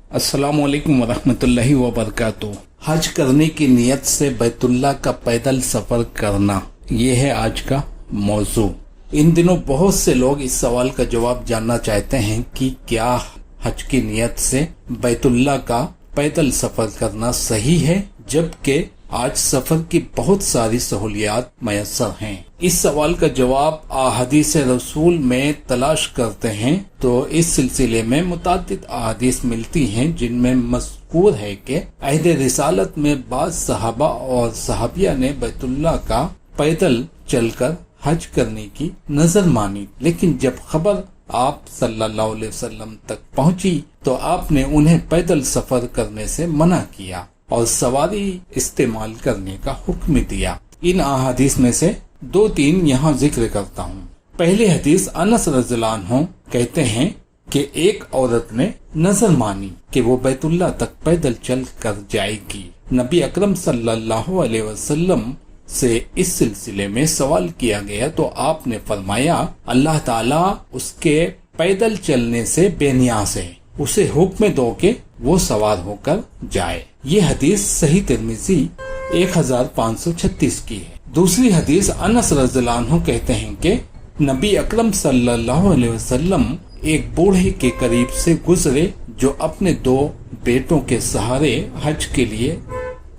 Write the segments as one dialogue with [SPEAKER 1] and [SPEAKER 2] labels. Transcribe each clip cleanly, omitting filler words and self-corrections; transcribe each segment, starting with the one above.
[SPEAKER 1] अस्सलाम वालेकुम वरहमतुल्लाहि वबरकातुहू। हज करने की नियत से बैतुल्लाह का पैदल सफर करना, ये है आज का मौजू। इन दिनों बहुत से लोग इस सवाल का जवाब जानना चाहते हैं कि क्या हज की नियत से बैतुल्लाह का पैदल सफर करना सही है, जबकि आज सफर की बहुत सारी सहूलियात मयसर हैं। इस सवाल का जवाब अहादीस रसूल में तलाश करते हैं तो इस सिलसिले में मुताद्दिद अहादीस मिलती हैं, जिनमें मज़कूर है कि अहद रिसालत में बाज़ सहाबा और सहाबिया ने बैतुल्लाह का पैदल चलकर हज करने की नजर मानी, लेकिन जब खबर आप सल्लल्लाहु अलैहि वसल्लम तक पहुंची तो आपने उन्हें पैदल सफर करने से मना किया और सवारी इस्तेमाल करने का हुक्म दिया। इन अहादीस में से 2-3 यहाँ जिक्र करता हूँ। पहली हदीस अनस रज़ियल्लाहु अन्हु कहते हैं कि एक औरत ने नजर मानी कि वो बैतुल्लाह तक पैदल चल कर जाएगी। नबी अकरम सल्लल्लाहु अलैहि वसल्लम से इस सिलसिले में सवाल किया गया तो आपने फरमाया, अल्लाह ताला उसके पैदल चलने से बेनियाज है, उसे हुक्म दो कि वो सवार होकर जाए। ये हदीस सही तिरमिज़ी 1536 की है। दूसरी हदीस अनस रज़ियल्लाहु अन्हु कहते हैं कि नबी अकरम सल्लल्लाहु अलैहि वसल्लम एक बूढ़े के करीब से गुजरे जो अपने 2 बेटों के सहारे हज के लिए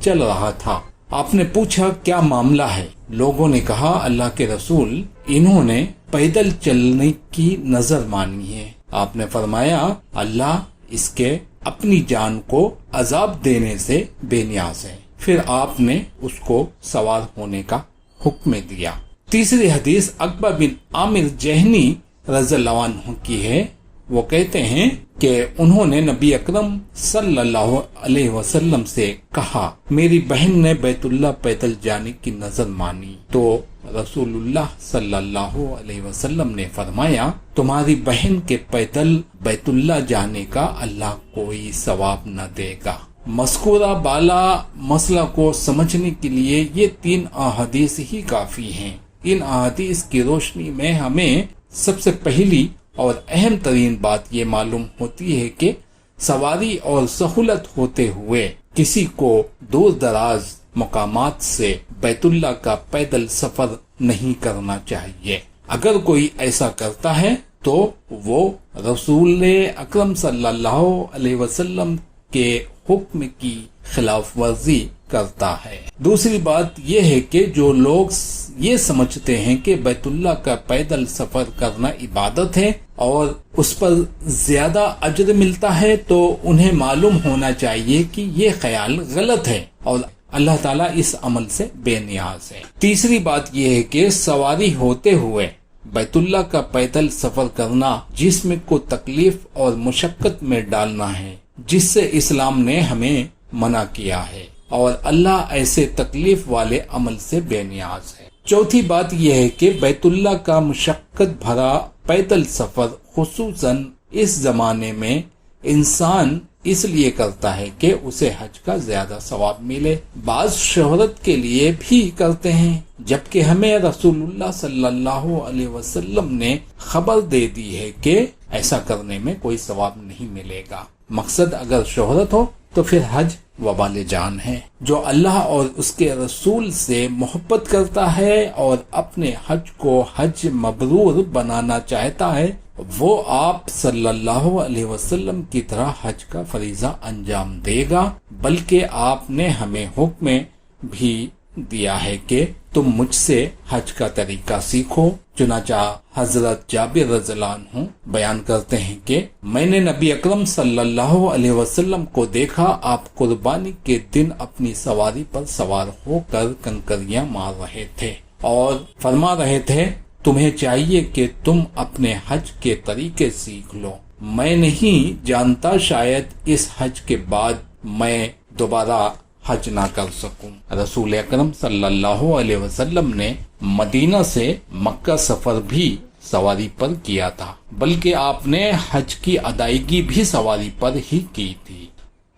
[SPEAKER 1] चल रहा था। आपने पूछा, क्या मामला है? लोगों ने कहा, अल्लाह के रसूल, इन्होंने पैदल चलने की नजर मानी है। आपने फरमाया, अल्लाह इसके अपनी जान को अजाब देने से बेनियाज है। फिर आपने उसको सवार होने का हुक्म दिया। तीसरी हदीस अकबा बिन आमिर जहनी रज़ियल्लाहु अन्हु की है। वो कहते हैं कि उन्होंने नबी अकरम सल्लल्लाहु अलैहि वसल्लम से कहा, मेरी बहन ने बैतुल्लाह पैदल जाने की नजर मानी तो रसूलुल्लाह सल्लल्लाहु अलैहि वसल्लम ने फरमाया, तुम्हारी बहन के पैदल बैतुल्लाह जाने का अल्लाह कोई सवाब न देगा। मज़कूरा बाला मसला को समझने के लिए ये 3 अहादीस ही काफी हैं। इन अहादीस की रोशनी में हमें सबसे पहली और अहम तरीन बात ये मालूम होती है कि सवारी और सहूलत होते हुए किसी को दूर दराज मकामात से बैतुल्लाह का पैदल सफर नहीं करना चाहिए। अगर कोई ऐसा करता है तो वो रसूल अकरम सल्लल्लाहु अलैहि वसल्लम के हुक्म की खिलाफ वर्जी करता है। दूसरी बात यह है कि जो लोग ये समझते हैं कि बैतुल्लाह का पैदल सफर करना इबादत है और उस पर ज्यादा अजर मिलता है, तो उन्हें मालूम होना चाहिए कि ये ख्याल गलत है और अल्लाह ताला इस अमल से बेनियाज है। तीसरी बात यह है कि सवारी होते हुए बैतुल्लाह का पैदल सफर करना जिस्म को तकलीफ और मुशक्कत में डालना है, जिससे इस्लाम ने हमें मना किया है और अल्लाह ऐसे तकलीफ वाले अमल से बेनियाज है। चौथी बात यह है कि बैतुल्लाह का मुशक्कत भरा पैदल सफर खुसूसन इस जमाने में इंसान इसलिए करता है कि उसे हज का ज्यादा सवाब मिले। बाज शोहरत के लिए भी करते हैं, जबकि हमें रसूलुल्लाह सल्लल्लाहु अलैहि वसल्लम ने खबर दे दी है कि ऐसा करने में कोई सवाब नहीं मिलेगा। मकसद अगर शोहरत हो तो फिर हज वबाले जान है। जो अल्लाह और उसके रसूल से मोहब्बत करता है और अपने हज को हज मबरूर बनाना चाहता है, वो आप सल्लल्लाहु अलैहि वसल्लम की तरह हज का फरीजा अंजाम देगा। बल्कि आपने हमें हुक्म भी दिया है कि तुम मुझसे हज का तरीका सीखो। चुनाचा हजरत जाबिर रज़ियल्लाहु अन्हु बयान करते हैं कि मैंने नबी अकरम सल्लल्लाहु अलैहि वसल्लम को देखा, आप कुर्बानी के दिन अपनी सवारी पर सवार होकर कंकरियां मार रहे थे और फरमा रहे थे, तुम्हें चाहिए कि तुम अपने हज के तरीके सीख लो। मैं नहीं जानता, शायद इस हज के बाद मैं दोबारा हज ना कर सकूं। रसूल अकरम सल्लल्लाहु अलैहि वसल्लम ने मदीना से मक्का सफर भी सवारी पर किया था, बल्कि आपने हज की अदायगी भी सवारी पर ही की थी,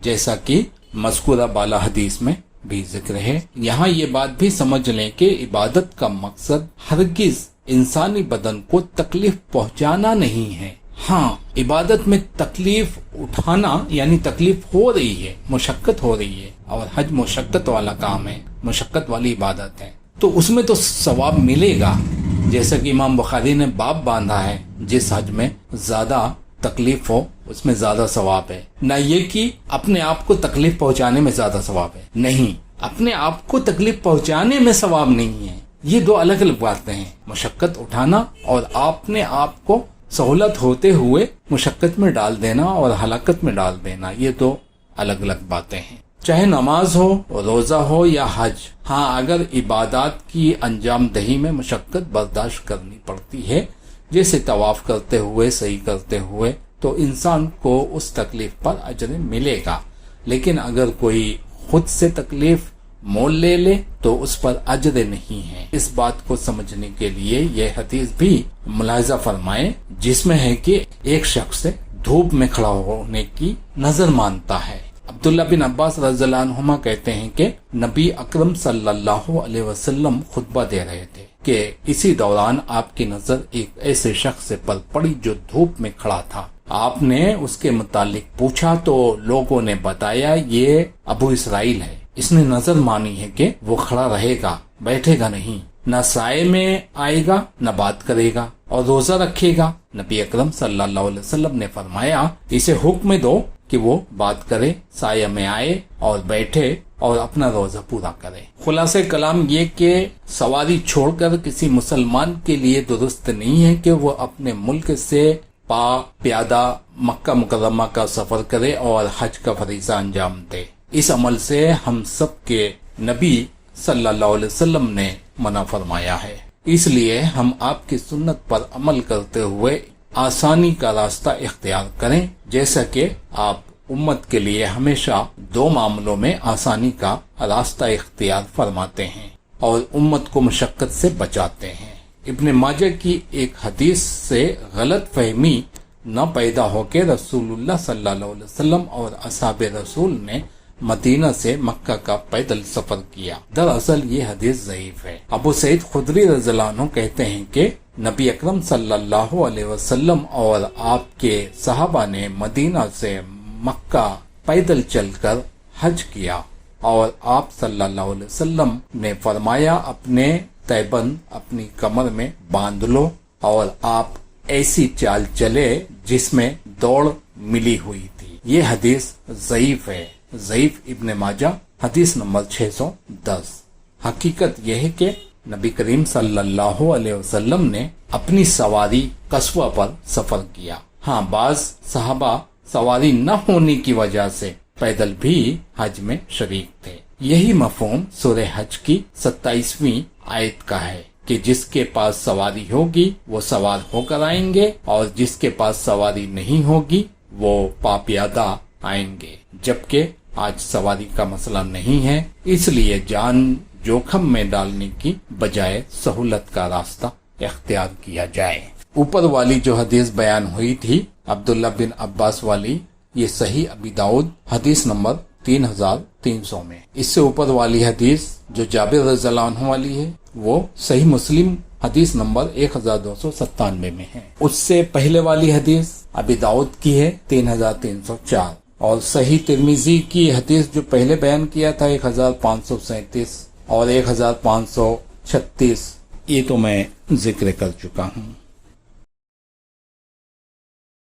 [SPEAKER 1] जैसा कि मज़कूरा बाला हदीस में भी जिक्र है। यहाँ ये बात भी समझ लें कि इबादत का मकसद हरगिज इंसानी बदन को तकलीफ पहुँचाना नहीं है। हाँ, عبادت میں تکلیف اٹھانا یعنی تکلیف ہو رہی ہے، مشقت ہو رہی ہے، اور حج مشقت والا کام ہے، مشقت والی عبادت ہے، تو اس میں تو ثواب ملے گا، جیسا کہ امام بخاری نے باب باندھا ہے، جس حج میں زیادہ تکلیف ہو اس میں زیادہ ثواب ہے۔ نہ یہ کہ اپنے آپ کو تکلیف پہنچانے میں زیادہ ثواب ہے، نہیں، اپنے آپ کو تکلیف پہنچانے میں ثواب نہیں ہے، یہ دو الگ الگ باتیں ہیں۔ مشقت اٹھانا اور اپنے آپ کو سہولت ہوتے ہوئے مشقت میں ڈال دینا اور ہلاکت میں ڈال دینا، یہ دو الگ الگ باتیں ہیں۔ چاہے نماز ہو، روزہ ہو یا حج، ہاں اگر عبادات کی انجام دہی میں مشقت برداشت کرنی پڑتی ہے، جیسے طواف کرتے ہوئے، صحیح کرتے ہوئے، تو انسان کو اس تکلیف پر اجر ملے گا، لیکن اگر کوئی خود سے تکلیف مول لے لے تو اس پر اجر نہیں ہے۔ اس بات کو سمجھنے کے لیے یہ حدیث بھی ملاحظہ فرمائیں، جس میں ہے کہ ایک شخص دھوپ میں کھڑا ہونے کی نظر مانتا ہے۔ عبداللہ بن عباس رضی اللہ عنہما کہتے ہیں کہ نبی اکرم صلی اللہ علیہ وسلم خطبہ دے رہے تھے کہ اسی دوران آپ کی نظر ایک ایسے شخص پر پڑی جو دھوپ میں کھڑا تھا۔ آپ نے اس کے متعلق پوچھا تو لوگوں نے بتایا یہ ابو اسرائیل ہے، اس نے نظر مانی ہے کہ وہ کھڑا رہے گا، بیٹھے گا نہیں، نہ سائے میں آئے گا نہ بات کرے گا، اور روزہ رکھے گا۔ نبی اکرم صلی اللہ علیہ وسلم نے فرمایا اسے حکم دو کہ وہ بات کرے، سایہ میں آئے اور بیٹھے اور اپنا روزہ پورا کرے۔ خلاصہ کلام یہ کہ سواری چھوڑ کر کسی مسلمان کے لیے درست نہیں ہے کہ وہ اپنے ملک سے پیادہ مکہ مکرمہ کا سفر کرے اور حج کا فریضہ انجام دے۔ اس عمل سے ہم سب کے نبی صلی اللہ علیہ وسلم نے منع فرمایا ہے، اس لیے ہم آپ کی سنت پر عمل کرتے ہوئے آسانی کا راستہ اختیار کریں، جیسا کہ آپ امت کے لیے ہمیشہ دو معاملوں میں آسانی کا راستہ اختیار فرماتے ہیں اور امت کو مشقت سے بچاتے ہیں۔ ابن ماجہ کی ایک حدیث سے غلط فہمی نہ پیدا ہو کے رسول اللہ صلی اللہ علیہ وسلم اور اصحاب رسول نے مدینہ سے مکہ کا پیدل سفر کیا، دراصل یہ حدیث ضعیف ہے۔ ابو سعید خدری رضی اللہ عنہ کہتے ہیں کہ نبی اکرم صلی اللہ علیہ وسلم اور آپ کے صحابہ نے مدینہ سے مکہ پیدل چل کر حج کیا، اور آپ صلی اللہ علیہ وسلم نے فرمایا اپنے تیبند اپنی کمر میں باندھ لو، اور آپ ایسی چال چلے جس میں دوڑ ملی ہوئی تھی۔ یہ حدیث ضعیف ہے، ضعیف ابن ماجہ حدیث نمبر 610۔ حقیقت یہ ہے کہ نبی کریم صلی اللہ علیہ وسلم نے اپنی سواری قصوہ پر سفر کیا۔ ہاں بعض صحابہ سواری نہ ہونے کی وجہ سے پیدل بھی حج میں شریک تھے۔ یہی مفہوم سورہ حج کی 27ویں آیت کا ہے کہ جس کے پاس سواری ہوگی وہ سوار ہو کر آئیں گے، اور جس کے پاس سواری نہیں ہوگی وہ پاپیادہ آئیں گے، جبکہ آج سواری کا مسئلہ نہیں ہے، اس لیے جان جوخم میں ڈالنے کی بجائے سہولت کا راستہ اختیار کیا جائے۔ اوپر والی جو حدیث بیان ہوئی تھی عبداللہ بن عباس والی، یہ صحیح ابی داؤد حدیث نمبر 3300 میں۔ اس سے اوپر والی حدیث جو جابر رضی اللہ عنہ والی ہے وہ صحیح مسلم حدیث نمبر 1297 میں ہے۔ اس سے پہلے والی حدیث ابی داؤد کی ہے 3304، اور صحیح ترمذی کی حدیث جو پہلے بیان کیا تھا 1537 اور 1536، یہ تو میں ذکر کر چکا ہوں۔